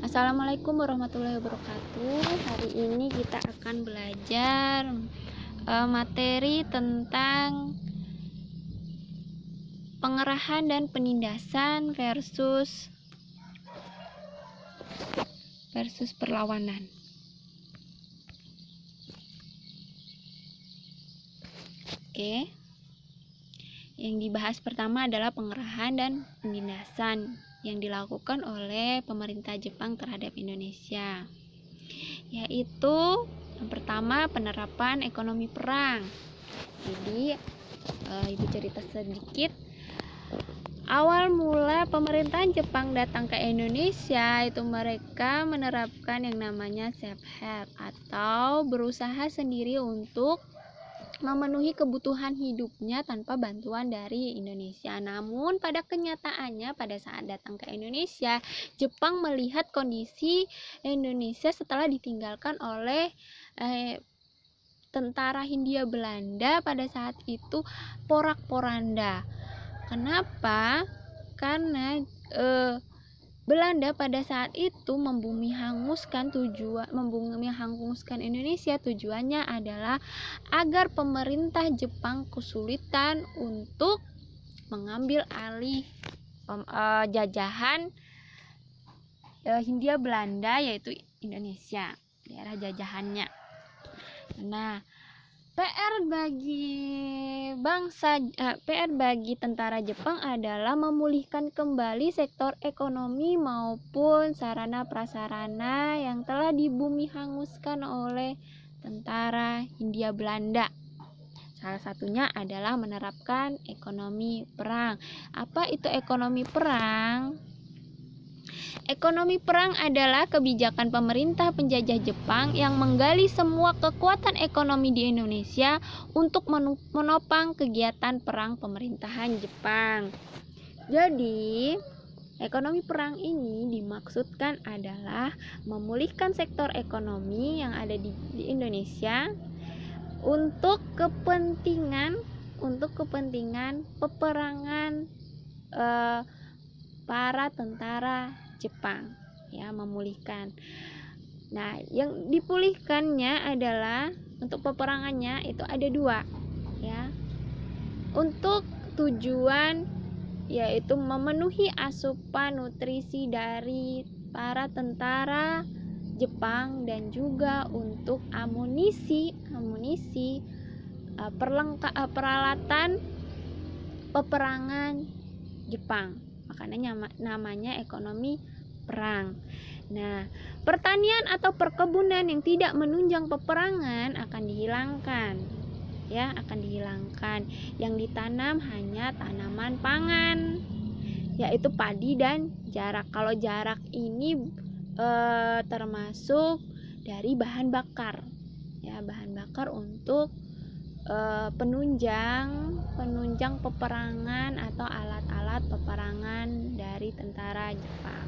Assalamualaikum warahmatullahi wabarakatuh. Hari ini kita akan belajar materi tentang pengerahan dan penindasan versus perlawanan. Oke. Yang dibahas pertama adalah pengerahan dan penindasan yang dilakukan oleh pemerintah Jepang terhadap Indonesia, yaitu yang pertama penerapan ekonomi perang. Jadi Ibu cerita sedikit. Awal mula pemerintahan Jepang datang ke Indonesia itu mereka menerapkan yang namanya self-help atau berusaha sendiri untuk memenuhi kebutuhan hidupnya tanpa bantuan dari Indonesia. Namun pada kenyataannya pada saat datang ke Indonesia, Jepang melihat kondisi Indonesia setelah ditinggalkan oleh tentara Hindia Belanda pada saat itu porak-poranda. Kenapa? Karena Belanda pada saat itu membumi hanguskan Indonesia. Tujuannya adalah agar pemerintah Jepang kesulitan untuk mengambil alih jajahan Hindia Belanda, yaitu Indonesia, daerah jajahannya. Nah, PR bagi tentara Jepang adalah memulihkan kembali sektor ekonomi maupun sarana prasarana yang telah dibumi hanguskan oleh tentara Hindia Belanda. Salah satunya adalah menerapkan ekonomi perang. Apa itu ekonomi perang? Ekonomi perang adalah kebijakan pemerintah penjajah Jepang yang menggali semua kekuatan ekonomi di Indonesia untuk menopang kegiatan perang pemerintahan Jepang. Jadi, ekonomi perang ini dimaksudkan adalah memulihkan sektor ekonomi yang ada di Indonesia untuk kepentingan peperangan para tentara Jepang, ya, memulihkan. Nah, yang dipulihkannya adalah untuk peperangannya itu ada dua, ya. Untuk tujuan yaitu memenuhi asupan nutrisi dari para tentara Jepang dan juga untuk amunisi peralatan peperangan Jepang. Makanya namanya ekonomi perang. Nah, pertanian atau perkebunan yang tidak menunjang peperangan akan dihilangkan. Ya, akan dihilangkan. Yang ditanam hanya tanaman pangan, yaitu padi dan jarak. Kalau jarak ini termasuk dari bahan bakar. Ya, bahan bakar untuk penunjang peperangan atau alat-alat peperangan dari tentara Jepang.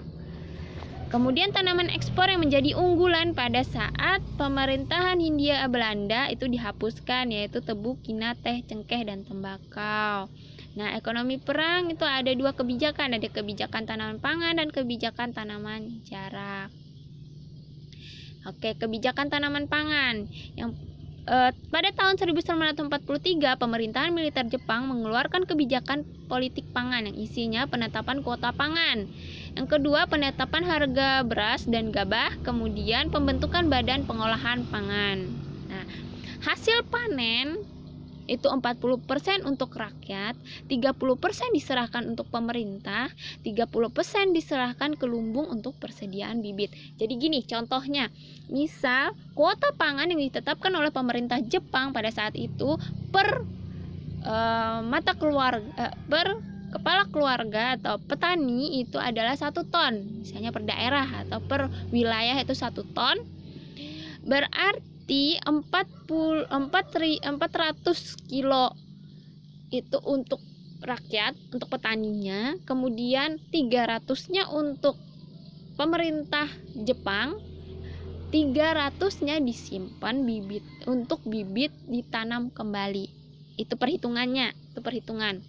Kemudian tanaman ekspor yang menjadi unggulan pada saat pemerintahan Hindia Belanda itu dihapuskan, yaitu tebu, kina, teh, cengkeh, dan tembakau. Nah, ekonomi perang itu ada dua kebijakan, ada kebijakan tanaman pangan dan kebijakan tanaman jarak. Oke, kebijakan tanaman pangan yang pada tahun 1943, pemerintahan militer Jepang mengeluarkan kebijakan politik pangan yang isinya penetapan kuota pangan. Yang kedua, penetapan harga beras dan gabah, kemudian pembentukan badan pengolahan pangan. Nah, hasil panen itu 40% untuk rakyat, 30% diserahkan untuk pemerintah, 30% diserahkan ke lumbung untuk persediaan bibit. Jadi gini contohnya, misal kuota pangan yang ditetapkan oleh pemerintah Jepang pada saat itu per kepala keluarga atau petani itu adalah 1 ton, misalnya per daerah atau per wilayah itu 1 ton, berarti 400 kilo itu untuk rakyat, untuk petaninya, kemudian 300-nya untuk pemerintah Jepang, 300-nya disimpan untuk bibit ditanam kembali. Itu perhitungannya, itu perhitungan.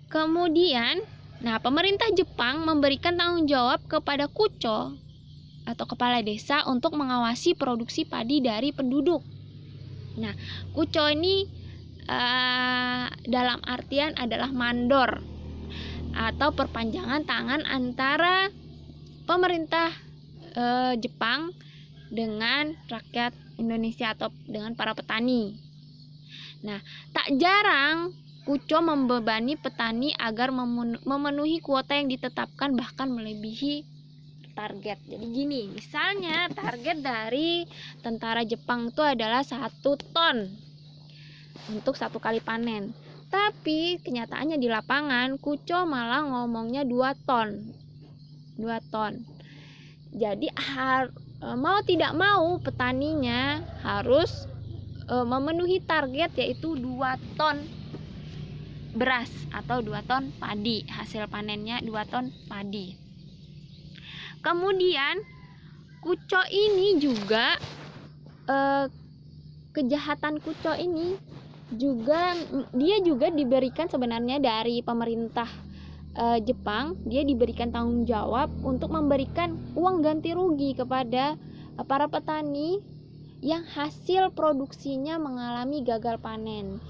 Kemudian Nah, pemerintah Jepang memberikan tanggung jawab kepada Kucho atau kepala desa untuk mengawasi produksi padi dari penduduk. Nah, Kucho ini dalam artian adalah mandor atau perpanjangan tangan antara pemerintah Jepang dengan rakyat Indonesia atau dengan para petani. Nah, tak jarang Kucho membebani petani agar memenuhi kuota yang ditetapkan, bahkan melebihi target. Jadi gini, misalnya target dari tentara Jepang itu adalah 1 ton untuk 1 kali panen. Tapi kenyataannya di lapangan Kucho malah ngomongnya 2 ton. 2 ton. Jadi mau tidak mau petaninya harus memenuhi target, yaitu 2 ton beras atau 2 ton padi. Hasil panennya 2 ton padi. Kemudian Kucho ini juga kejahatan Kucho ini juga diberikan sebenarnya dari pemerintah Jepang. Dia diberikan tanggung jawab untuk memberikan uang ganti rugi kepada para petani yang hasil produksinya mengalami gagal panen.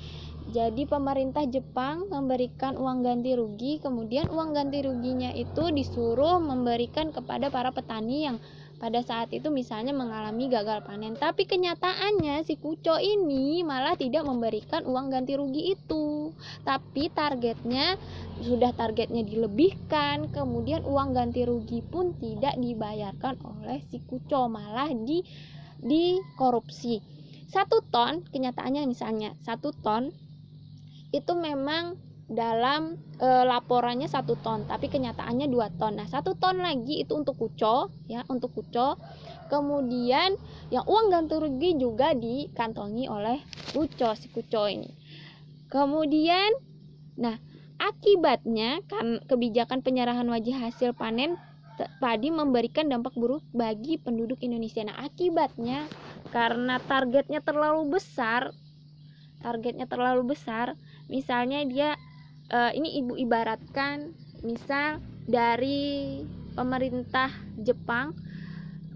Jadi pemerintah Jepang memberikan uang ganti rugi, kemudian uang ganti ruginya itu disuruh memberikan kepada para petani yang pada saat itu misalnya mengalami gagal panen. Tapi kenyataannya si Kucho ini malah tidak memberikan uang ganti rugi itu. Tapi targetnya dilebihkan, kemudian uang ganti rugi pun tidak dibayarkan oleh si Kucho, malah dikorupsi. 1 ton, kenyataannya misalnya 1 ton itu memang dalam laporannya 1 ton, tapi kenyataannya 2 ton. Nah, 1 ton lagi itu untuk Kucho, ya, untuk Kucho. Kemudian yang uang ganti rugi juga dikantongi oleh Kucho, si Kucho ini. Kemudian, nah, akibatnya kan kebijakan penyerahan wajib hasil panen padi memberikan dampak buruk bagi penduduk Indonesia. Nah, akibatnya karena targetnya terlalu besar, misalnya dia ini ibu ibaratkan, misal dari pemerintah Jepang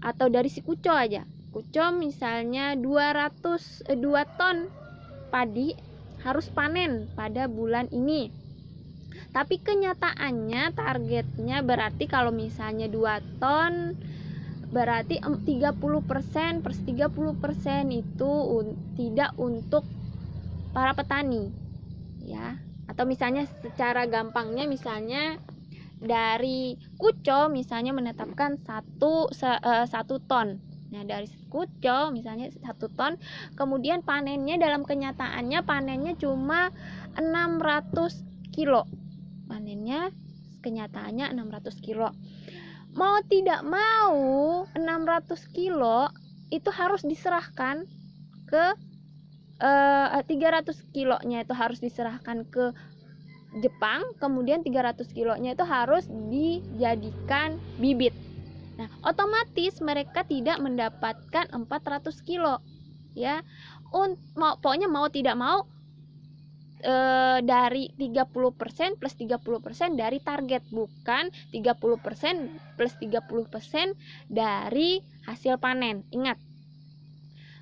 atau dari si Kucho aja. Kucho misalnya 2 ton padi harus panen pada bulan ini. Tapi kenyataannya targetnya berarti kalau misalnya 2 ton berarti 30% per 30% itu tidak untuk para petani, ya. Atau misalnya secara gampangnya, misalnya dari Kucho misalnya menetapkan 1 ton. Nah, dari Kucho misalnya 1 ton, kemudian panennya dalam kenyataannya panennya cuma 600 kilo. Panennya kenyataannya 600 kilo. Mau tidak mau 600 kilo itu harus diserahkan ke 300 kilonya itu harus diserahkan ke Jepang, kemudian 300 kilonya itu harus dijadikan bibit. Nah, otomatis mereka tidak mendapatkan 400 kilo, ya. Pokoknya mau tidak mau dari 30% plus 30% dari target, bukan 30% plus 30% dari hasil panen. Ingat,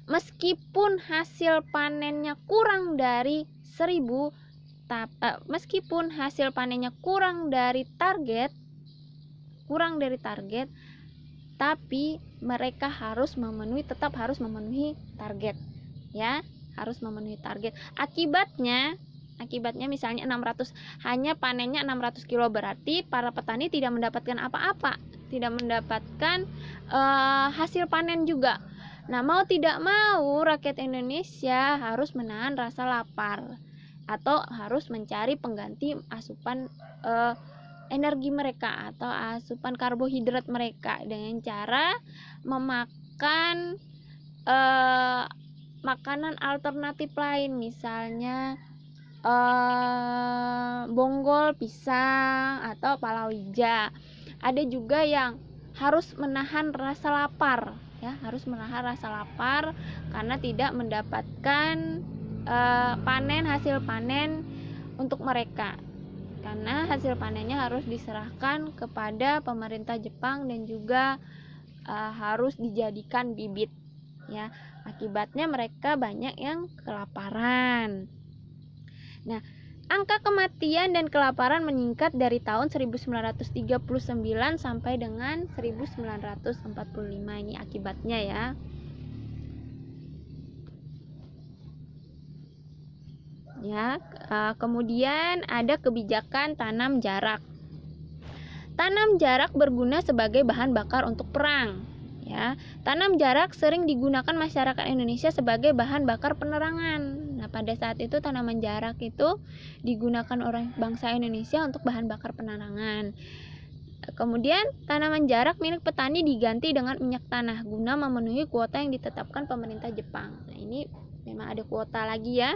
meskipun hasil panennya kurang dari 1000, meskipun hasil panennya kurang dari target, tapi mereka tetap harus memenuhi target, ya, harus memenuhi target. Akibatnya misalnya hanya panennya 600 kilo, berarti para petani tidak mendapatkan apa-apa, tidak mendapatkan hasil panen juga. Nah, mau tidak mau rakyat Indonesia harus menahan rasa lapar atau harus mencari pengganti asupan energi mereka atau asupan karbohidrat mereka dengan cara memakan makanan alternatif lain, misalnya bonggol, pisang, atau palawija. Ada juga yang harus menahan rasa lapar, ya, harus menahan rasa lapar karena tidak mendapatkan hasil panen untuk mereka. karena hasil panennya harus diserahkan kepada pemerintah Jepang dan juga harus dijadikan bibit, ya. Akibatnya mereka banyak yang kelaparan. Nah, angka kematian dan kelaparan meningkat dari tahun 1939 sampai dengan 1945. Ini akibatnya, ya. Kemudian ada kebijakan tanam jarak. Tanam jarak berguna sebagai bahan bakar untuk perang. Ya, tanam jarak sering digunakan masyarakat Indonesia sebagai bahan bakar penerangan. Nah, pada saat itu tanaman jarak itu digunakan oleh bangsa Indonesia untuk bahan bakar penerangan. Kemudian tanaman jarak milik petani diganti dengan minyak tanah guna memenuhi kuota yang ditetapkan pemerintah Jepang. Nah, ini memang ada kuota lagi, ya,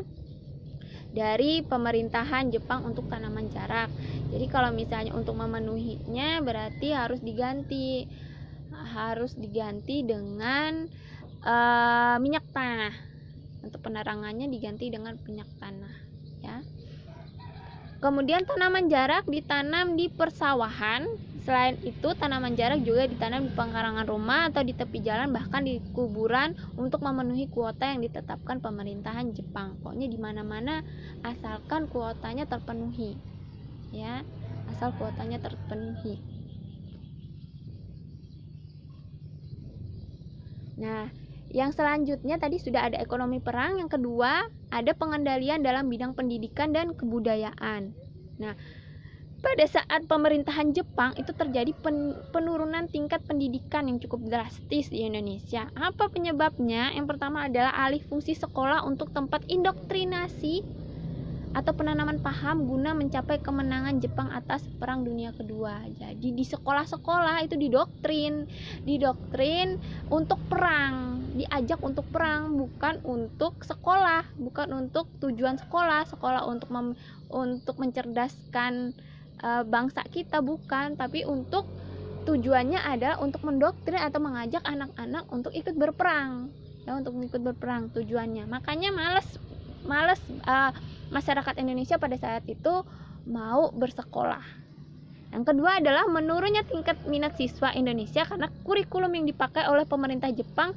dari pemerintahan Jepang untuk tanaman jarak. Jadi kalau misalnya untuk memenuhinya berarti harus diganti dengan minyak tanah. Untuk penerangannya diganti dengan minyak tanah, ya. Kemudian tanaman jarak ditanam di persawahan. Selain itu, tanaman jarak juga ditanam di pekarangan rumah atau di tepi jalan, bahkan di kuburan untuk memenuhi kuota yang ditetapkan pemerintahan Jepang. Pokoknya di mana-mana asalkan kuotanya terpenuhi, ya. Asal kuotanya terpenuhi. Nah, yang selanjutnya tadi sudah ada ekonomi perang. Yang kedua, ada pengendalian dalam bidang pendidikan dan kebudayaan. Nah, pada saat pemerintahan Jepang itu terjadi penurunan tingkat pendidikan yang cukup drastis di Indonesia. Apa penyebabnya? Yang pertama adalah alih fungsi sekolah untuk tempat indoktrinasi atau penanaman paham guna mencapai kemenangan Jepang atas Perang Dunia Kedua. Jadi di sekolah-sekolah itu didoktrin untuk perang, diajak untuk perang, bukan untuk sekolah, bukan untuk tujuan sekolah untuk mencerdaskan bangsa kita, bukan, tapi untuk tujuannya adalah untuk mendoktrin atau mengajak anak-anak untuk ikut berperang, ya, untuk ikut berperang tujuannya. Makanya malas masyarakat Indonesia pada saat itu mau bersekolah. Yang kedua adalah menurunnya tingkat minat siswa Indonesia karena kurikulum yang dipakai oleh pemerintah Jepang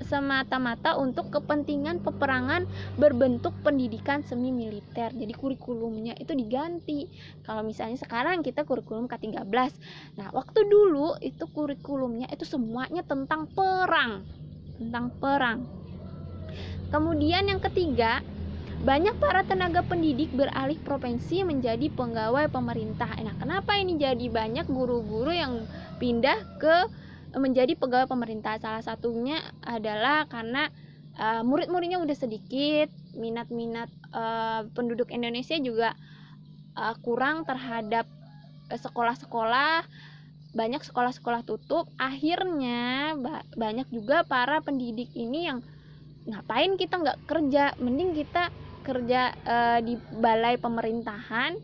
semata-mata untuk kepentingan peperangan berbentuk pendidikan semi militer. Jadi kurikulumnya itu diganti. Kalau misalnya sekarang kita kurikulum K13. Nah, waktu dulu itu kurikulumnya itu semuanya tentang perang. Kemudian yang ketiga, banyak para tenaga pendidik beralih profesi menjadi pegawai pemerintah. Nah, kenapa ini jadi banyak guru-guru yang pindah menjadi pegawai pemerintah? Salah satunya adalah karena murid-muridnya udah sedikit, minat-minat penduduk Indonesia juga kurang terhadap sekolah-sekolah, banyak sekolah-sekolah tutup. Akhirnya banyak juga para pendidik ini yang ngapain kita nggak kerja, mending kita kerja di balai pemerintahan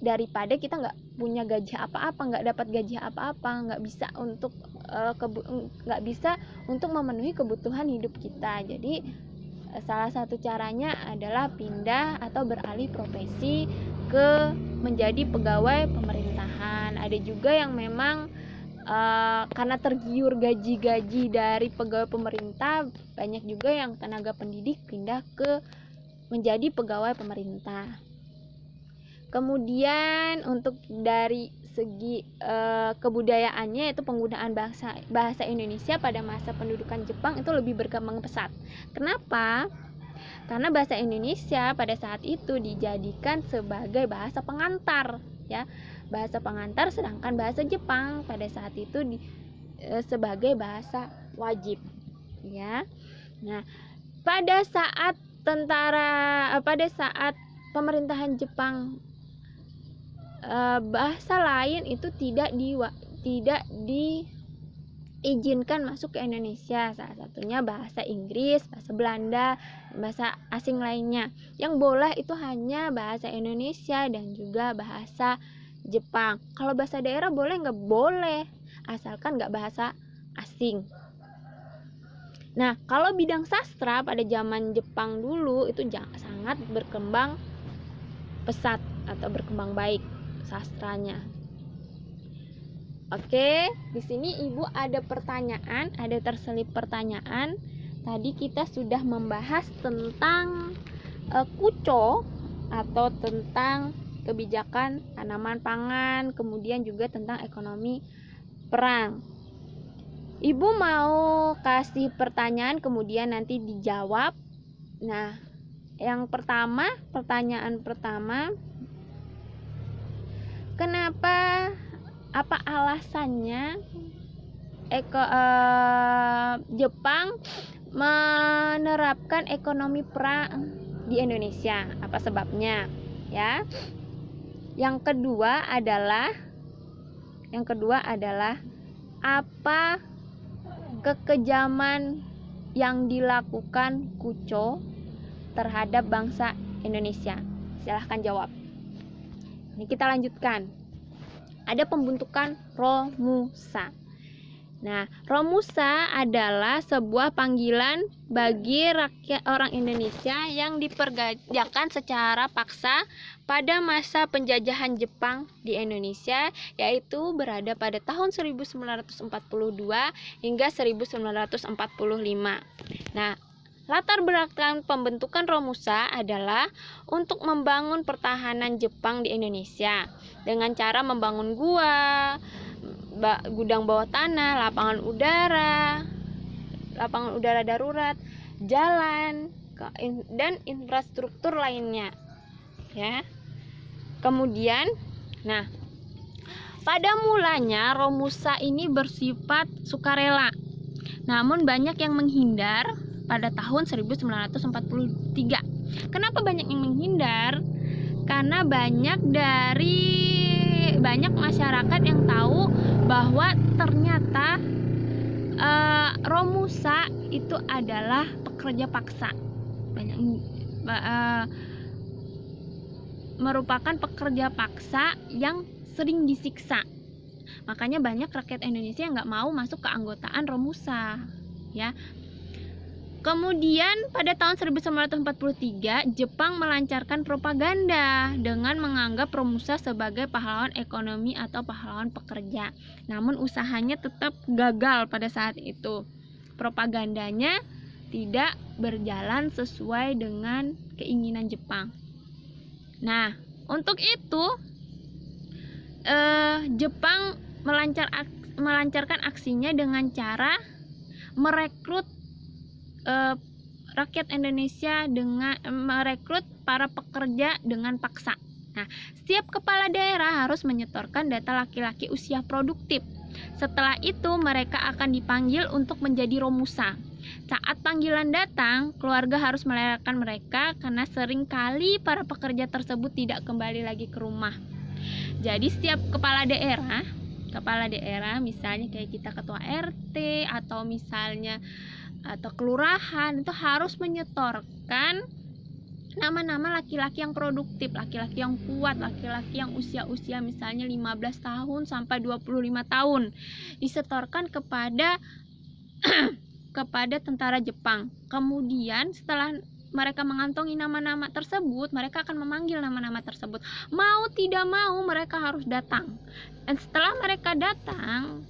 daripada kita nggak punya gaji apa-apa, nggak dapat gaji apa-apa, nggak bisa untuk memenuhi kebutuhan hidup kita. Jadi salah satu caranya adalah pindah atau beralih profesi menjadi pegawai pemerintahan. Ada juga yang memang karena tergiur gaji-gaji dari pegawai pemerintah, banyak juga yang tenaga pendidik pindah menjadi pegawai pemerintah. Kemudian untuk dari segi kebudayaannya, itu penggunaan bahasa Indonesia pada masa pendudukan Jepang itu lebih berkembang pesat. Kenapa? Karena bahasa Indonesia pada saat itu dijadikan sebagai bahasa pengantar, ya. Bahasa pengantar, sedangkan bahasa Jepang pada saat itu sebagai bahasa wajib, ya. Nah, pada saat pemerintahan Jepang, bahasa lain itu tidak diizinkan masuk ke Indonesia. Salah satunya bahasa Inggris, bahasa Belanda, bahasa asing lainnya. Yang boleh itu hanya bahasa Indonesia dan juga bahasa Jepang. Kalau bahasa daerah boleh nggak? Boleh, asalkan nggak bahasa asing. Nah, kalau bidang sastra pada zaman Jepang dulu itu sangat berkembang pesat. atau berkembang baik sastranya. Oke, di sini Ibu ada pertanyaan, ada terselip pertanyaan. Tadi kita sudah membahas tentang KUCO atau tentang kebijakan tanaman pangan, kemudian juga tentang ekonomi perang. Ibu mau kasih pertanyaan kemudian nanti dijawab. Nah, yang pertama, pertanyaan pertama, kenapa, apa alasannya Jepang menerapkan ekonomi perang di Indonesia? Apa sebabnya? Ya. Yang kedua adalah apa kekejaman yang dilakukan KUCO terhadap bangsa Indonesia? Silahkan jawab. Ini kita lanjutkan. Ada pembentukan Romusa. Nah, Romusa adalah sebuah panggilan bagi rakyat orang Indonesia yang diperdayakan secara paksa pada masa penjajahan Jepang di Indonesia, yaitu berada pada tahun 1942 hingga 1945. Nah, latar belakang pembentukan Romusa adalah untuk membangun pertahanan Jepang di Indonesia dengan cara membangun gua, gudang bawah tanah, lapangan udara darurat, jalan, dan infrastruktur lainnya. Ya. Kemudian, nah, pada mulanya Romusa ini bersifat sukarela. Namun banyak yang menghindar pada tahun 1943. Kenapa banyak yang menghindar? Karena banyak masyarakat yang tahu bahwa ternyata Romusa itu adalah pekerja paksa, merupakan pekerja paksa yang sering disiksa. Makanya banyak rakyat Indonesia yang nggak mau masuk ke anggotaan Romusa, ya. Kemudian pada tahun 1943 Jepang melancarkan propaganda dengan menganggap Romusa sebagai pahlawan ekonomi atau pahlawan pekerja. Namun usahanya tetap gagal pada saat itu. Propagandanya tidak berjalan sesuai dengan keinginan Jepang. Nah, untuk itu Jepang melancarkan aksinya dengan cara merekrut rakyat Indonesia dengan merekrut para pekerja dengan paksa. Nah, setiap kepala daerah harus menyetorkan data laki-laki usia produktif. Setelah itu mereka akan dipanggil untuk menjadi Romusa. Saat panggilan datang, keluarga harus melelehkan mereka karena sering kali para pekerja tersebut tidak kembali lagi ke rumah. Jadi setiap kepala daerah misalnya kayak kita ketua RT atau misalnya atau kelurahan itu harus menyetorkan nama-nama laki-laki yang produktif, laki-laki yang kuat, laki-laki yang usia misalnya 15 tahun sampai 25 tahun disetorkan kepada tentara Jepang. Kemudian setelah mereka mengantongi nama-nama tersebut, mereka akan memanggil nama-nama tersebut. Mau tidak mau mereka harus datang. Dan setelah mereka datang,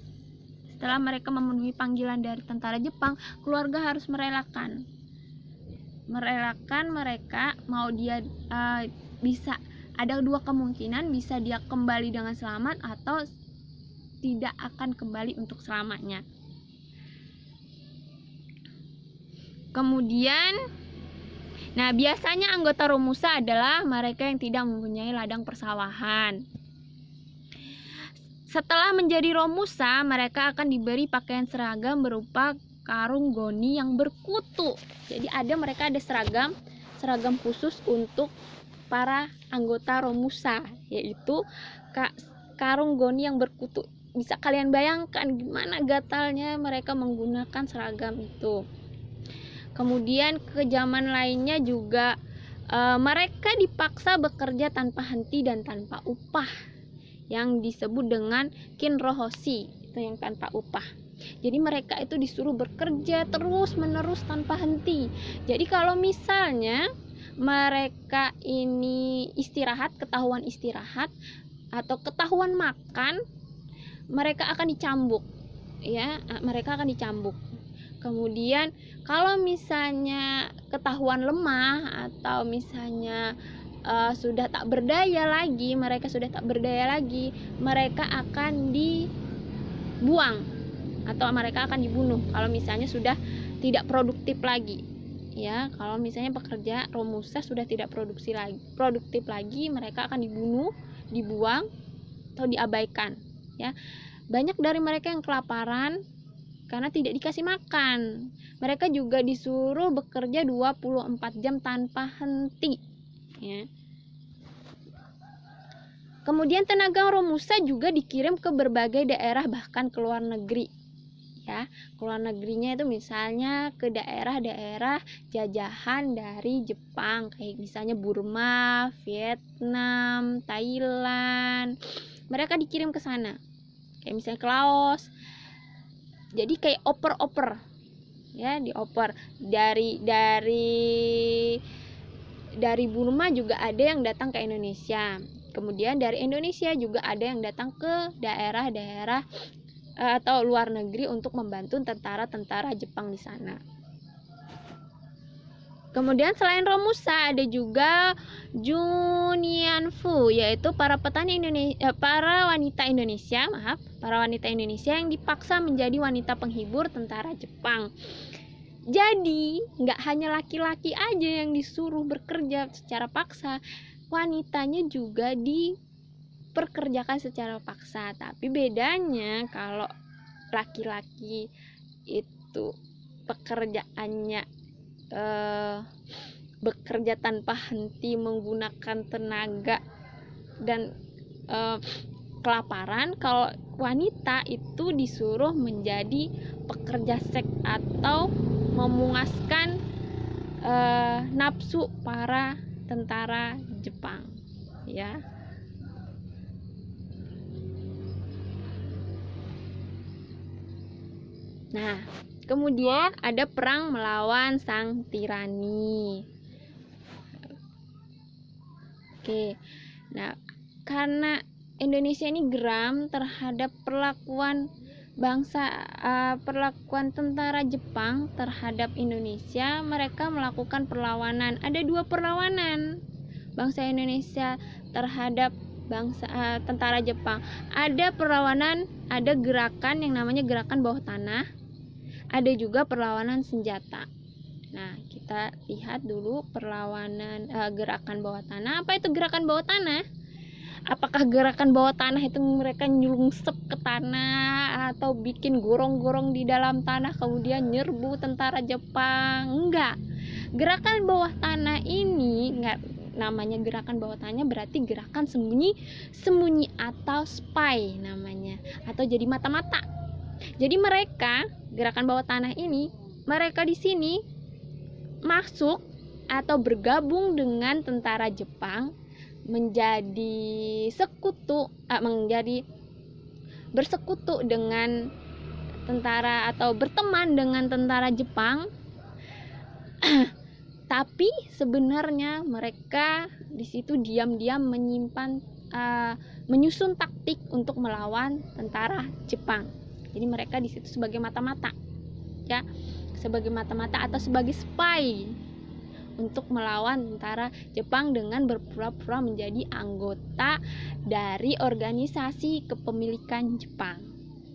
setelah mereka memenuhi panggilan dari tentara Jepang, keluarga harus merelakan mereka, mau dia bisa, ada dua kemungkinan, bisa dia kembali dengan selamat atau tidak akan kembali untuk selamanya. Kemudian, nah biasanya anggota Romusa adalah mereka yang tidak mempunyai ladang persawahan. Setelah menjadi Romusa, mereka akan diberi pakaian seragam berupa karung goni yang berkutu. Jadi mereka ada seragam khusus untuk para anggota Romusa, yaitu karung goni yang berkutu. Bisa kalian bayangkan gimana gatalnya mereka menggunakan seragam itu. Kemudian kekejaman lainnya juga mereka dipaksa bekerja tanpa henti dan tanpa upah, yang disebut dengan kinrohoshi, itu yang tanpa upah. Jadi mereka itu disuruh bekerja terus menerus tanpa henti. Jadi kalau misalnya mereka ini istirahat, ketahuan istirahat atau ketahuan makan, mereka akan dicambuk, ya, mereka akan dicambuk. Kemudian kalau misalnya ketahuan lemah atau misalnya sudah tak berdaya lagi, mereka akan dibuang atau mereka akan dibunuh kalau misalnya sudah tidak produktif lagi, ya. Kalau misalnya pekerja Romusa sudah tidak produktif lagi, mereka akan dibunuh, dibuang atau diabaikan, ya. Banyak dari mereka yang kelaparan karena tidak dikasih makan. Mereka juga disuruh bekerja 24 jam tanpa henti, ya. Kemudian tenaga Romusa juga dikirim ke berbagai daerah, bahkan ke luar negeri, ya. Ke luar negerinya itu misalnya ke daerah-daerah jajahan dari Jepang, kayak misalnya Burma, Vietnam, Thailand. Mereka dikirim ke sana. Kayak misalnya ke Laos. Jadi kayak oper-oper, ya, dioper dari Burma juga ada yang datang ke Indonesia. Kemudian dari Indonesia juga ada yang datang ke daerah-daerah atau luar negeri untuk membantu tentara-tentara Jepang di sana. Kemudian selain Romusa ada juga Junyanfu, yaitu para wanita Indonesia yang dipaksa menjadi wanita penghibur tentara Jepang. Jadi nggak hanya laki-laki aja yang disuruh bekerja secara paksa, wanitanya juga diperkerjakan secara paksa. Tapi bedanya kalau laki-laki itu pekerjaannya bekerja tanpa henti menggunakan tenaga dan kelaparan, kalau wanita itu disuruh menjadi pekerja seks atau memuaskan nafsu para tentara Jepang, ya. Nah, kemudian ada perang melawan sang tirani. Oke. Nah, karena Indonesia ini geram terhadap perlakuan tentara Jepang terhadap Indonesia, mereka melakukan perlawanan. Ada 2 perlawanan bangsa Indonesia terhadap tentara Jepang. Ada gerakan yang namanya gerakan bawah tanah. Ada juga perlawanan senjata. Nah, kita lihat dulu perlawanan gerakan bawah tanah. Apa itu gerakan bawah tanah? Apakah gerakan bawah tanah itu mereka nyungsep ke tanah atau bikin gorong-gorong di dalam tanah kemudian nyerbu tentara Jepang? Enggak. Gerakan bawah tanah ini namanya gerakan bawah tanah, berarti gerakan sembunyi atau spy namanya, atau jadi mata-mata. Jadi mereka gerakan bawah tanah ini, mereka di sini masuk atau bergabung dengan tentara Jepang menjadi bersekutu dengan tentara atau berteman dengan tentara Jepang. Tapi sebenarnya mereka di situ diam-diam menyusun taktik untuk melawan tentara Jepang. Jadi mereka di situ sebagai mata-mata, ya, sebagai mata-mata atau sebagai spy untuk melawan tentara Jepang dengan berpura-pura menjadi anggota dari organisasi kepemilikan Jepang.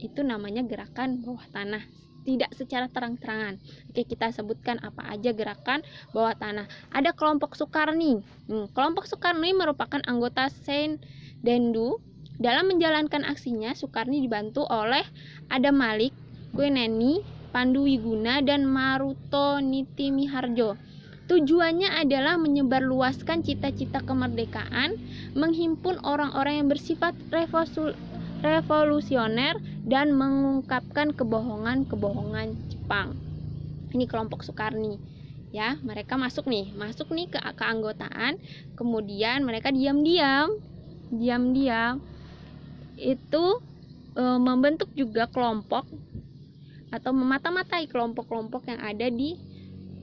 Itu namanya gerakan bawah tanah, tidak secara terang-terangan. Oke, kita sebutkan apa aja gerakan bawah tanah. Ada kelompok Sukarni. Kelompok Sukarni merupakan anggota Seindendu. Dalam menjalankan aksinya, Sukarni dibantu oleh Adam Malik, Kweneni, Pandu Wiguna, dan Maruto Nitimiharjo. Tujuannya adalah menyebarluaskan cita-cita kemerdekaan, menghimpun orang-orang yang bersifat revolusioner, dan mengungkapkan kebohongan-kebohongan Jepang. Ini kelompok Sukarni, ya. Mereka masuk nih ke keanggotaan, kemudian mereka diam-diam itu membentuk juga kelompok atau memata-matai kelompok-kelompok yang ada di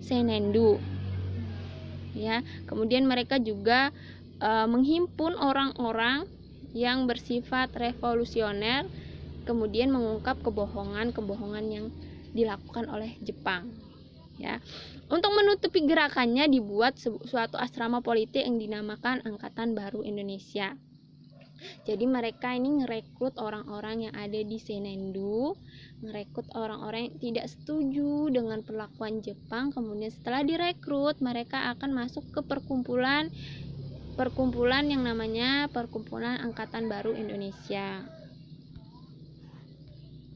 Seindendu, ya. Kemudian mereka juga menghimpun orang-orang yang bersifat revolusioner, kemudian mengungkap kebohongan-kebohongan yang dilakukan oleh Jepang, ya. Untuk menutupi gerakannya dibuat suatu asrama politik yang dinamakan Angkatan Baru Indonesia. Jadi mereka ini ngerekrut orang-orang yang ada di Senendu, merekrut orang-orang yang tidak setuju dengan perlakuan Jepang. Kemudian setelah direkrut, mereka akan masuk ke perkumpulan yang namanya Perkumpulan Angkatan Baru Indonesia.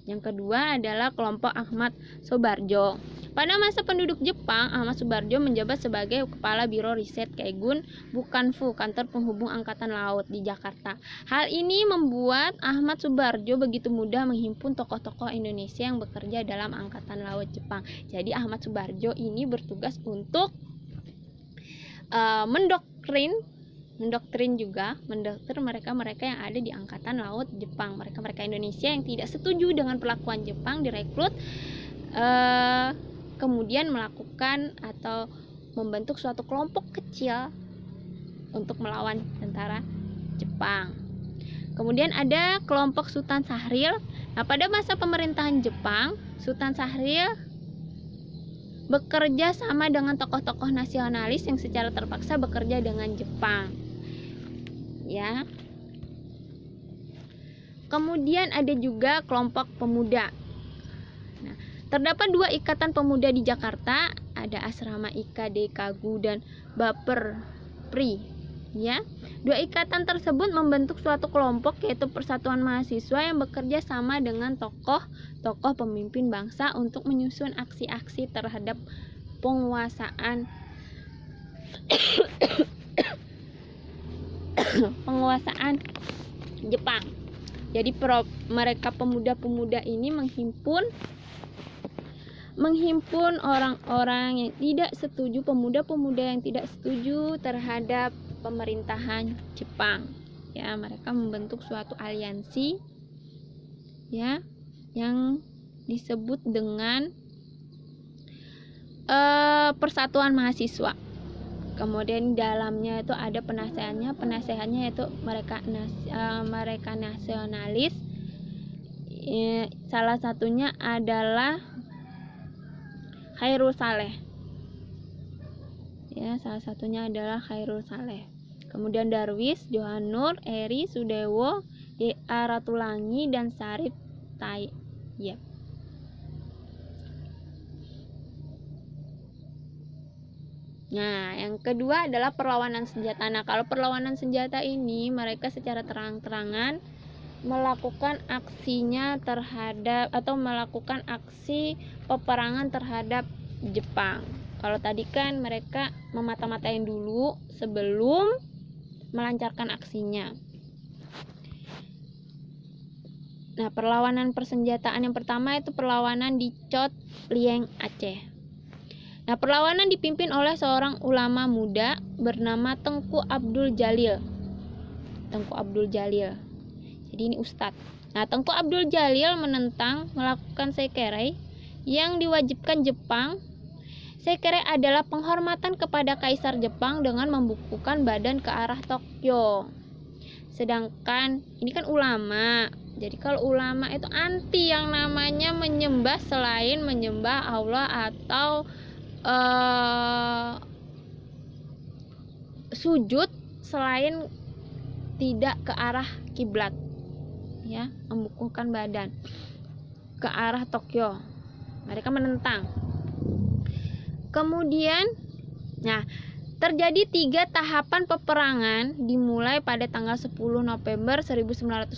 Yang kedua adalah kelompok Ahmad Soebardjo. Pada masa penduduk Jepang, Ahmad Soebardjo menjabat sebagai Kepala Biro Riset Kaigun Bukanfu, kantor penghubung Angkatan Laut di Jakarta. Hal ini membuat Ahmad Soebardjo begitu mudah menghimpun tokoh-tokoh Indonesia yang bekerja dalam Angkatan Laut Jepang. Jadi Ahmad Soebardjo ini bertugas untuk mendoktrin mereka yang ada di Angkatan Laut Jepang. Mereka Indonesia yang tidak setuju dengan perlakuan Jepang direkrut, kemudian melakukan atau membentuk suatu kelompok kecil untuk melawan tentara Jepang. Kemudian ada kelompok Sultan Syahrir. Nah, pada masa pemerintahan Jepang, Sultan Syahrir bekerja sama dengan tokoh-tokoh nasionalis yang secara terpaksa bekerja dengan Jepang, ya. Kemudian ada juga kelompok pemuda. Nah, terdapat 2 ikatan pemuda di Jakarta, ada Asrama IKD Kagu dan Baper Pri, ya. 2 ikatan tersebut membentuk suatu kelompok, yaitu Persatuan Mahasiswa, yang bekerja sama dengan tokoh pemimpin bangsa untuk menyusun aksi-aksi terhadap penguasaan Jepang. Jadi mereka pemuda-pemuda ini menghimpun orang-orang yang tidak setuju, pemuda-pemuda yang tidak setuju terhadap pemerintahan Jepang, ya. Mereka membentuk suatu aliansi, ya, yang disebut dengan Persatuan Mahasiswa. Kemudian di dalamnya itu ada penasehatnya yaitu mereka nasionalis. Salah satunya adalah Khairul Saleh. Ya, salah satunya adalah Khairul Saleh. Kemudian Darwis, Johannur, Eri, Sudewo, D.A. Ratulangi, dan Sarip Tayyib. Nah, yang kedua adalah perlawanan senjata. Nah, kalau perlawanan senjata ini mereka secara terang-terangan melakukan aksinya terhadap atau melakukan aksi peperangan terhadap Jepang. Kalau tadi kan mereka memata-matain dulu sebelum melancarkan aksinya. Nah, perlawanan persenjataan yang pertama itu perlawanan di Chot Lieng, Aceh. Nah, perlawanan dipimpin oleh seorang ulama muda bernama Tengku Abdul Jalil. Jadi ini ustadz. Nah, Tengku Abdul Jalil menentang melakukan sekerei yang diwajibkan Jepang. Sekerei adalah penghormatan kepada Kaisar Jepang dengan membukukan badan ke arah Tokyo. Sedangkan ini kan ulama. Jadi kalau ulama itu anti yang namanya menyembah selain menyembah Allah atau sujud selain tidak ke arah kiblat, ya, membukukan badan ke arah Tokyo. Mereka menentang. Kemudian, nah, terjadi 3 tahapan peperangan dimulai pada tanggal 10 November 1942.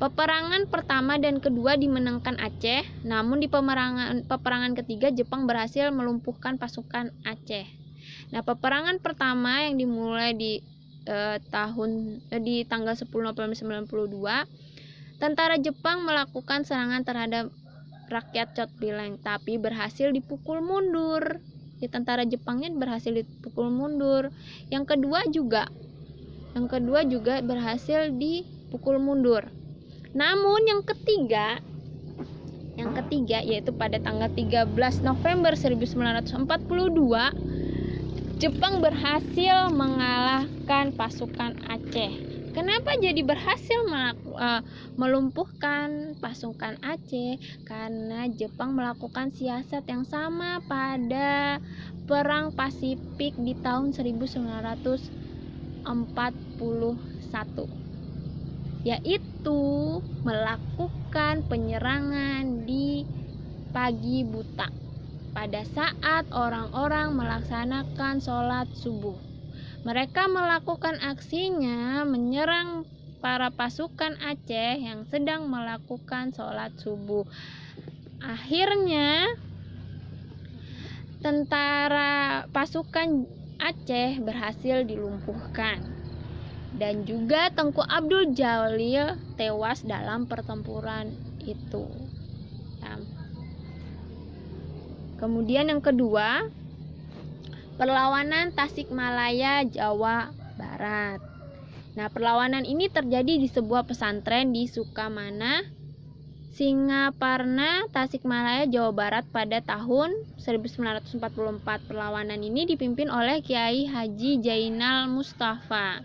Peperangan pertama dan kedua dimenangkan Aceh, namun di peperangan ketiga Jepang berhasil melumpuhkan pasukan Aceh. Nah, peperangan pertama yang dimulai di tanggal 10 November 1992, tentara Jepang melakukan serangan terhadap rakyat Chot Lieng, tapi berhasil dipukul mundur. Tentara Jepangnya berhasil dipukul mundur. Yang kedua juga berhasil dipukul mundur. Namun yang ketiga yaitu pada tanggal 13 November 1942 Jepang berhasil mengalahkan pasukan Aceh. Kenapa jadi berhasil melumpuhkan pasukan Aceh? Karena Jepang melakukan siasat yang sama pada Perang Pasifik di tahun 1941, yaitu melakukan penyerangan di pagi buta pada saat orang-orang melaksanakan sholat subuh. Mereka melakukan aksinya menyerang para pasukan Aceh yang sedang melakukan sholat subuh. Akhirnya tentara pasukan Aceh berhasil dilumpuhkan, dan juga Tengku Abdul Jalil tewas dalam pertempuran itu. Kemudian yang kedua, perlawanan Tasikmalaya, Jawa Barat. Nah, perlawanan ini terjadi di sebuah pesantren di Sukamana, Singaparna, Tasikmalaya, Jawa Barat pada tahun 1944. Perlawanan ini dipimpin oleh Kiai Haji Jainal Mustafa.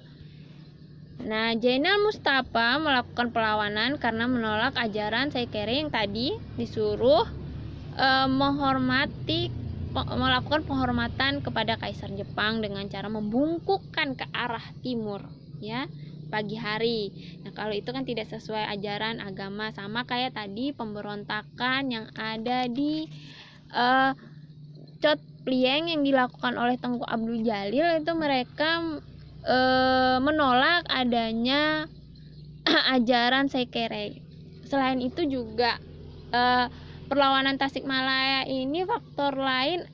Nah, Jainal Mustafa melakukan perlawanan karena menolak ajaran Saikere yang tadi disuruh melakukan penghormatan kepada Kaisar Jepang dengan cara membungkukkan ke arah timur, ya, pagi hari. Nah, kalau itu kan tidak sesuai ajaran agama, sama kayak tadi pemberontakan yang ada di Chot Plieng yang dilakukan oleh Tengku Abdul Jalil. Itu mereka menolak adanya ajaran Saikere. Selain itu juga perlawanan Tasikmalaya ini faktor lain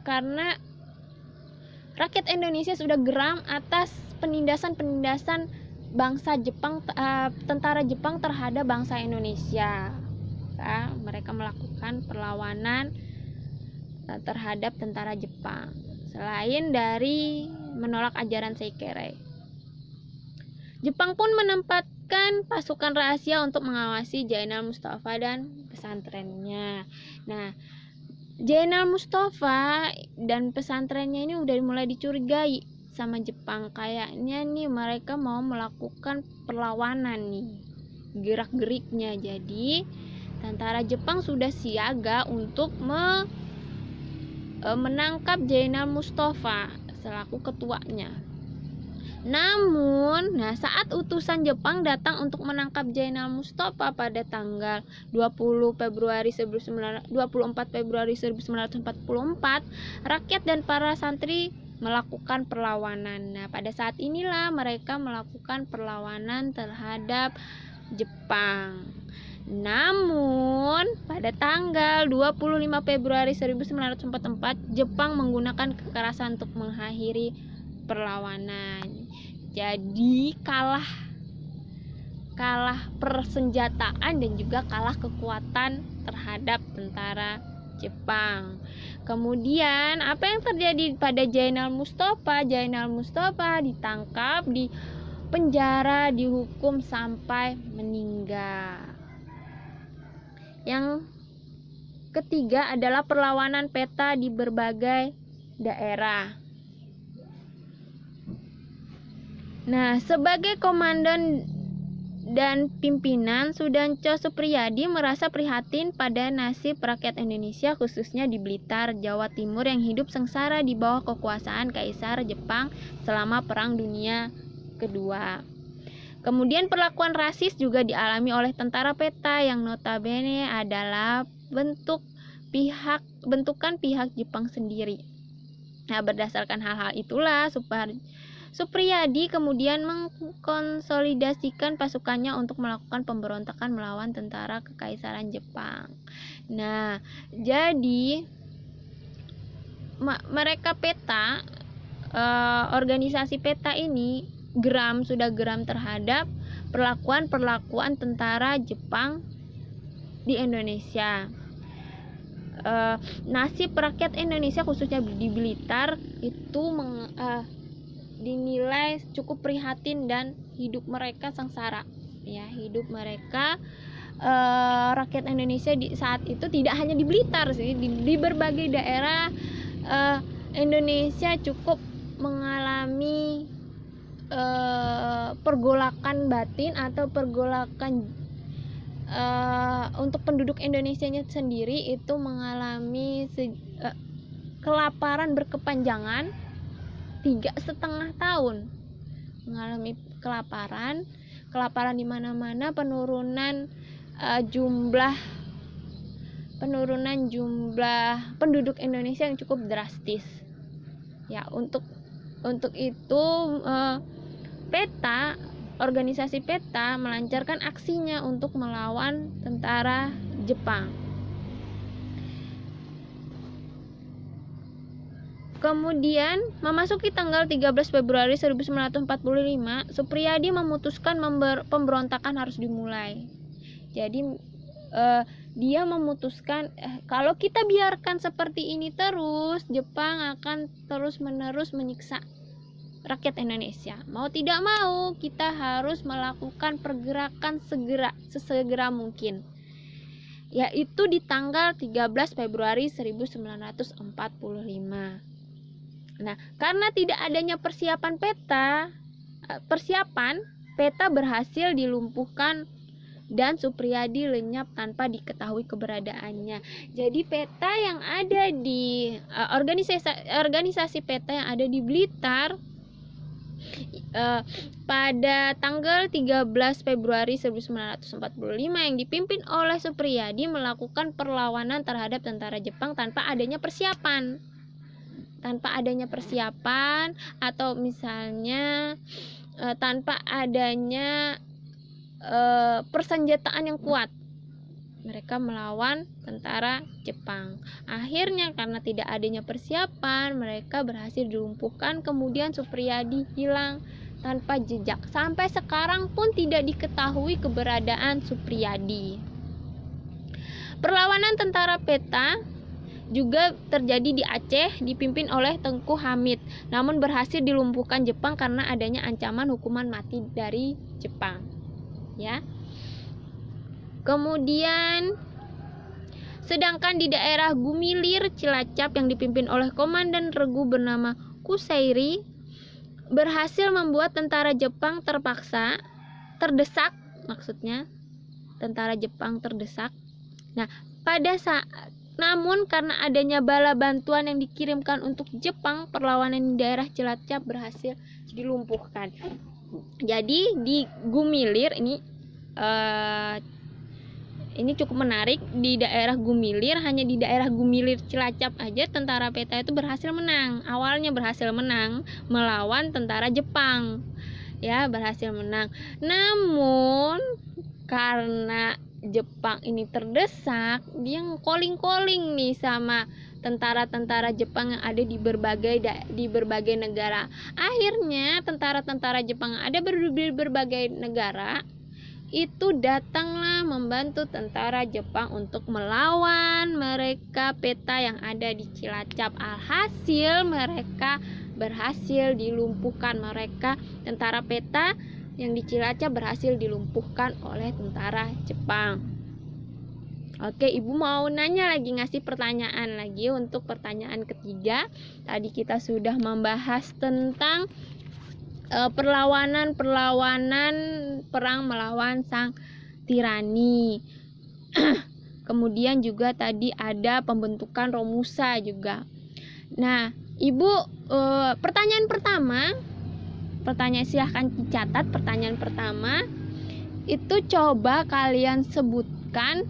karena rakyat Indonesia sudah geram atas penindasan bangsa Jepang, tentara Jepang terhadap bangsa Indonesia. Mereka melakukan perlawanan terhadap tentara Jepang selain dari menolak ajaran Saikere. Jepang pun menempatkan pasukan rahasia untuk mengawasi Jainal Mustafa dan pesantrennya. Nah, Jainal Mustafa dan pesantrennya ini udah mulai dicurigai sama Jepang. Kayaknya nih mereka mau melakukan perlawanan nih, gerak-geriknya. Jadi tentara Jepang sudah siaga untuk menangkap Jainal Mustafa selaku ketuanya. Namun, saat utusan Jepang datang untuk menangkap Jainal Mustafa pada tanggal 24 Februari 1944, rakyat dan para santri melakukan perlawanan. Nah, pada saat inilah mereka melakukan perlawanan terhadap Jepang. Namun, pada tanggal 25 Februari 1944, Jepang menggunakan kekerasan untuk mengakhiri perlawanan. Jadi kalah persenjataan dan juga kalah kekuatan terhadap tentara Jepang. Kemudian apa yang terjadi pada Jainal Mustafa? Jainal Mustafa ditangkap, dipenjara, dihukum sampai meninggal. Yang ketiga adalah perlawanan peta di berbagai daerah. Nah, sebagai komandan dan pimpinan, Sudanco Supriyadi merasa prihatin pada nasib rakyat Indonesia, khususnya di Blitar, Jawa Timur yang hidup sengsara di bawah kekuasaan Kaisar Jepang selama Perang Dunia Kedua. Kemudian perlakuan rasis juga dialami oleh tentara peta yang notabene adalah bentukan pihak Jepang sendiri. Nah, berdasarkan hal-hal itulah Supriyadi kemudian mengkonsolidasikan pasukannya untuk melakukan pemberontakan melawan tentara Kekaisaran Jepang. Nah, jadi mereka peta, organisasi peta ini sudah geram terhadap perlakuan tentara Jepang di Indonesia. Nasib rakyat Indonesia khususnya di Blitar itu dinilai cukup prihatin dan hidup mereka sengsara, ya, hidup mereka rakyat Indonesia di saat itu tidak hanya di Blitar sih, di berbagai daerah Indonesia cukup mengalami pergolakan batin atau pergolakan untuk penduduk Indonesianya sendiri itu mengalami kelaparan berkepanjangan 3,5 tahun, mengalami kelaparan di mana-mana, penurunan jumlah penduduk Indonesia yang cukup drastis. Ya, untuk itu organisasi PETA melancarkan aksinya untuk melawan tentara Jepang. Kemudian memasuki tanggal 13 Februari 1945, Suprijadi memutuskan pemberontakan harus dimulai. Jadi dia memutuskan kalau kita biarkan seperti ini terus, Jepang akan terus-menerus menyiksa rakyat Indonesia. Mau tidak mau kita harus melakukan pergerakan sesegera mungkin, yaitu di tanggal 13 Februari 1945. Nah, karena tidak adanya persiapan PETA berhasil dilumpuhkan dan Suprijadi lenyap tanpa diketahui keberadaannya. Jadi PETA yang ada di organisasi PETA yang ada di Blitar pada tanggal 13 Februari 1945 yang dipimpin oleh Suprijadi melakukan perlawanan terhadap tentara Jepang tanpa adanya persiapan atau misalnya tanpa adanya persenjataan yang kuat. Mereka melawan tentara Jepang. Akhirnya karena tidak adanya persiapan, mereka berhasil dilumpuhkan. Kemudian Suprijadi hilang tanpa jejak. Sampai sekarang pun tidak diketahui keberadaan Suprijadi. Perlawanan tentara PETA juga terjadi di Aceh, dipimpin oleh Tengku Hamid, namun berhasil dilumpuhkan Jepang karena adanya ancaman hukuman mati dari Jepang. Ya. Kemudian sedangkan di daerah Gumilir, Cilacap yang dipimpin oleh komandan regu bernama Kusairi berhasil membuat tentara Jepang terdesak. Nah, namun karena adanya bala bantuan yang dikirimkan untuk Jepang, perlawanan di daerah Cilacap berhasil dilumpuhkan. Jadi di Gumilir ini cukup menarik. Di daerah Gumilir, hanya di daerah Gumilir Cilacap aja tentara PETA itu berhasil menang. Awalnya berhasil menang melawan tentara Jepang. Ya, berhasil menang. Namun karena Jepang ini terdesak, dia calling nih sama tentara-tentara Jepang yang ada di berbagai negara. Akhirnya tentara-tentara Jepang yang ada di berbagai negara itu datanglah membantu tentara Jepang untuk melawan mereka PETA yang ada di Cilacap. Alhasil mereka berhasil dilumpuhkan. Tentara PETA yang di Cilacap berhasil dilumpuhkan oleh tentara Jepang. Oke, Ibu mau ngasih pertanyaan lagi untuk pertanyaan ketiga. Tadi kita sudah membahas tentang perlawanan perang melawan sang tirani. Kemudian juga tadi ada pembentukan Romusa juga. Nah, Ibu, silahkan dicatat. Pertanyaan pertama itu coba kalian sebutkan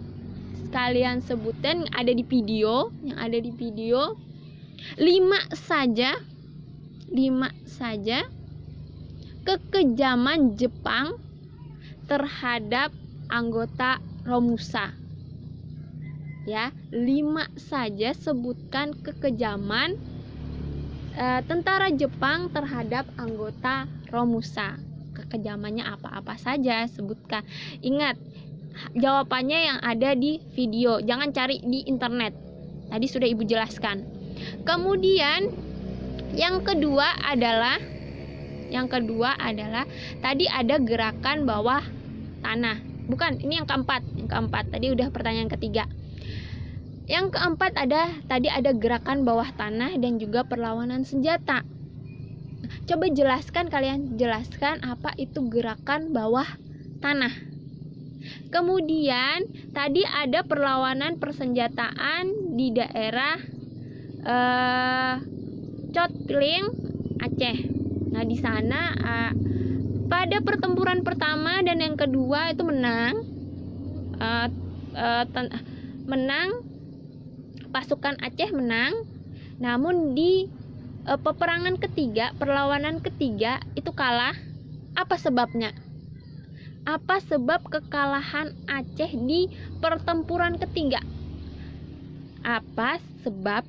yang ada di video, 5 saja kekejaman Jepang terhadap anggota Romusa. Ya, 5 saja sebutkan kekejaman tentara Jepang terhadap anggota Romusa. Kekejamannya apa-apa saja sebutkan. Ingat, jawabannya yang ada di video, jangan cari di internet. Tadi sudah Ibu jelaskan. Kemudian yang kedua adalah tadi ada gerakan bawah tanah. Bukan, ini yang keempat. Tadi udah pertanyaan ketiga. Yang keempat tadi ada gerakan bawah tanah dan juga perlawanan senjata. Coba kalian jelaskan apa itu gerakan bawah tanah. Kemudian tadi ada perlawanan persenjataan di daerah Cotling, Aceh. Nah, di sana pada pertempuran pertama dan yang kedua itu menang, pasukan Aceh menang. Namun di peperangan ketiga, perlawanan ketiga itu kalah. Apa sebabnya? Apa sebab kekalahan Aceh di pertempuran ketiga? Apa sebab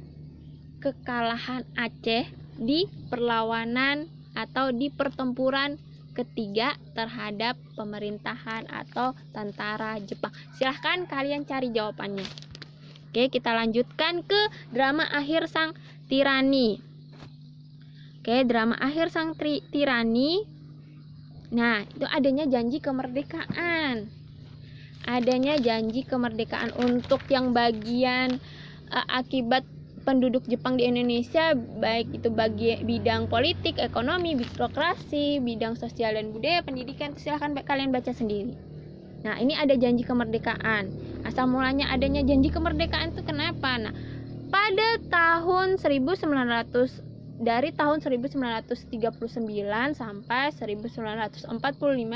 kekalahan Aceh di perlawanan atau di pertempuran ketiga terhadap pemerintahan atau tentara Jepang? Silahkan kalian cari jawabannya. Oke, kita lanjutkan ke drama Akhir Sang Tirani. Oke, drama Akhir Sang Tirani. Nah, itu adanya janji kemerdekaan. Adanya janji kemerdekaan untuk yang bagian akibat penduduk Jepang di Indonesia, baik itu bidang politik, ekonomi, birokrasi, bidang sosial dan budaya, pendidikan. Silahkan kalian baca sendiri. Nah, ini ada janji kemerdekaan. Asal mulanya adanya janji kemerdekaan itu kenapa? Nah, pada tahun 1900 dari tahun 1939 sampai 1945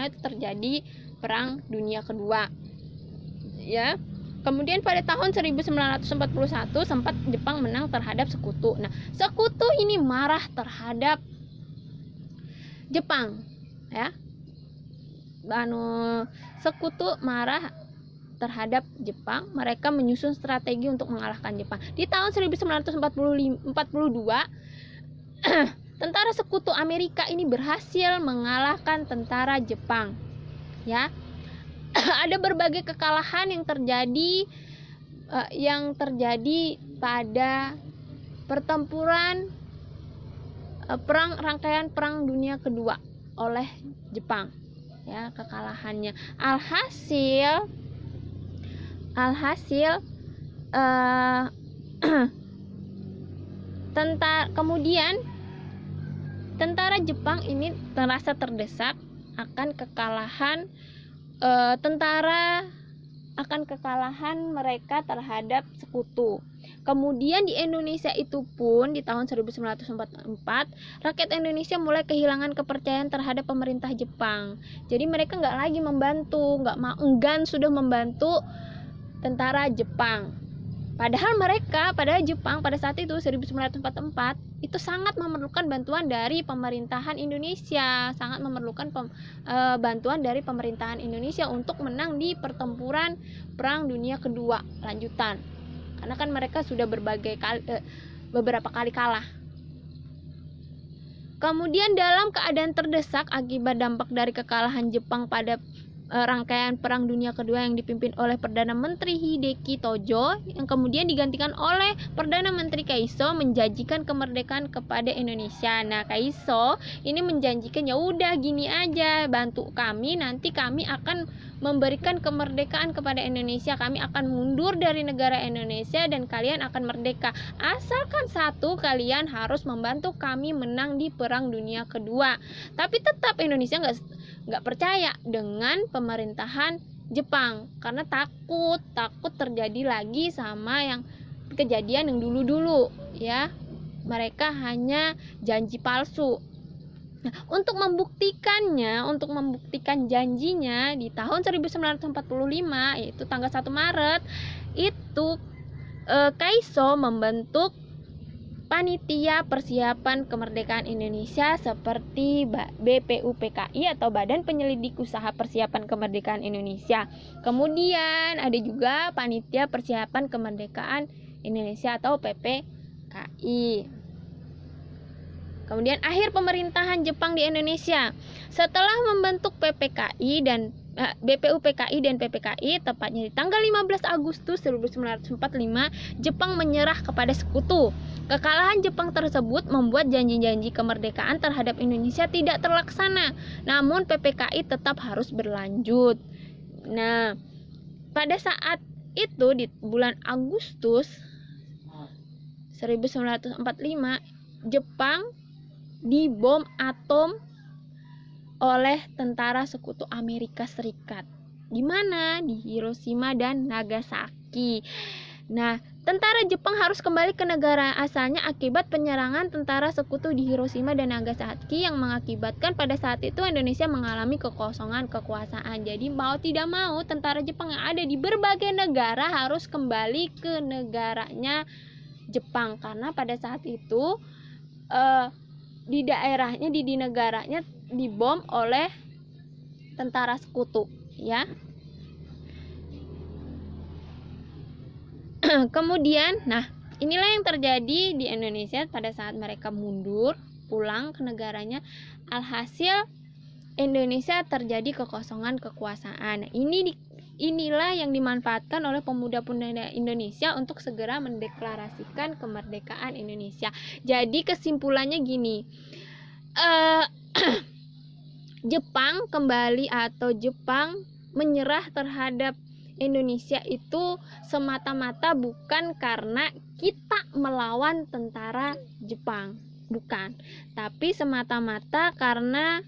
itu terjadi Perang Dunia Kedua. Ya. Kemudian pada tahun 1941 sempat Jepang menang terhadap Sekutu. Nah, Sekutu ini marah terhadap Jepang, ya. Sekutu marah terhadap Jepang. Mereka menyusun strategi untuk mengalahkan Jepang. Di tahun 1942 tentara Sekutu Amerika ini berhasil mengalahkan tentara Jepang. Ya. Ada berbagai kekalahan yang terjadi pada pertempuran rangkaian Perang Dunia Kedua oleh Jepang. Ya, kekalahannya. Alhasil kemudian tentara Jepang ini merasa terdesak akan kekalahan mereka terhadap Sekutu. Kemudian di Indonesia itu pun di tahun 1944 rakyat Indonesia mulai kehilangan kepercayaan terhadap pemerintah Jepang. Jadi mereka nggak lagi membantu, enggan sudah membantu tentara Jepang. Padahal Jepang pada saat itu 1944 itu sangat memerlukan bantuan dari pemerintahan Indonesia, sangat memerlukan bantuan dari pemerintahan Indonesia untuk menang di pertempuran Perang Dunia Kedua lanjutan. Karena kan mereka sudah beberapa kali kalah. Kemudian dalam keadaan terdesak akibat dampak dari kekalahan Jepang pada rangkaian Perang Dunia Kedua yang dipimpin oleh Perdana Menteri Hideki Tojo yang kemudian digantikan oleh Perdana Menteri Kaiso menjanjikan kemerdekaan kepada Indonesia. Nah, Kaiso ini menjanjikan ya udah gini aja, bantu kami, nanti kami akan memberikan kemerdekaan kepada Indonesia, kami akan mundur dari negara Indonesia dan kalian akan merdeka. Asalkan satu, kalian harus membantu kami menang di Perang Dunia Kedua. Tapi tetap Indonesia nggak percaya dengan pemerintahan Jepang karena takut terjadi lagi sama yang kejadian yang dulu ya. Mereka hanya janji palsu. Nah, untuk membuktikan janjinya di tahun 1945 yaitu tanggal 1 Maret itu Kaiso membentuk Panitia Persiapan Kemerdekaan Indonesia seperti BPUPKI atau Badan Penyelidik Usaha Persiapan Kemerdekaan Indonesia. Kemudian ada juga Panitia Persiapan Kemerdekaan Indonesia atau PPKI. Kemudian akhir pemerintahan Jepang di Indonesia. Setelah membentuk BPUPKI dan PPKI tepatnya di tanggal 15 Agustus 1945 Jepang menyerah kepada Sekutu. Kekalahan Jepang tersebut membuat janji-janji kemerdekaan terhadap Indonesia tidak terlaksana, namun PPKI tetap harus berlanjut. Nah, pada saat itu di bulan Agustus 1945 Jepang dibom atom oleh tentara sekutu Amerika Serikat. Di mana? Di Hiroshima dan Nagasaki. Nah, tentara Jepang harus kembali ke negara asalnya akibat penyerangan tentara sekutu di Hiroshima dan Nagasaki yang mengakibatkan pada saat itu Indonesia mengalami kekosongan kekuasaan. Jadi mau tidak mau tentara Jepang yang ada di berbagai negara harus kembali ke negaranya Jepang, karena pada saat itu di daerahnya di negaranya dibom oleh tentara sekutu, ya. Kemudian, nah, inilah yang terjadi di Indonesia pada saat mereka mundur pulang ke negaranya. Alhasil Indonesia terjadi kekosongan kekuasaan. Nah, inilah yang dimanfaatkan oleh pemuda-pemuda Indonesia untuk segera mendeklarasikan kemerdekaan Indonesia. Jadi kesimpulannya gini, Jepang kembali atau Jepang menyerah terhadap Indonesia itu semata-mata bukan karena kita melawan tentara Jepang, bukan, tapi semata-mata karena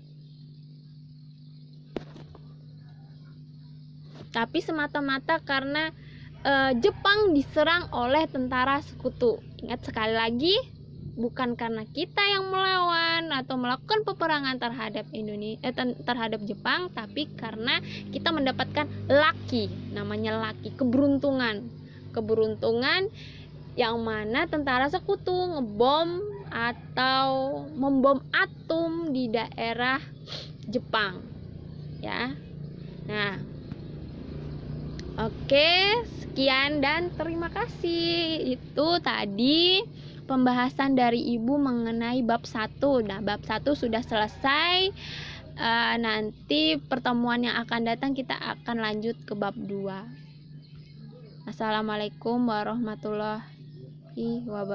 Jepang diserang oleh tentara sekutu. Ingat sekali lagi, bukan karena kita yang melawan atau melakukan peperangan terhadap terhadap Jepang, tapi karena kita mendapatkan lucky, namanya lucky, keberuntungan yang mana tentara sekutu ngebom atau membom atom di daerah Jepang, ya. Nah, oke, sekian dan terima kasih. Itu tadi pembahasan dari Ibu mengenai bab 1. Nah, bab 1 sudah selesai. Nanti pertemuan yang akan datang kita akan lanjut ke bab 2. Assalamualaikum warahmatullahi wabarakatuh.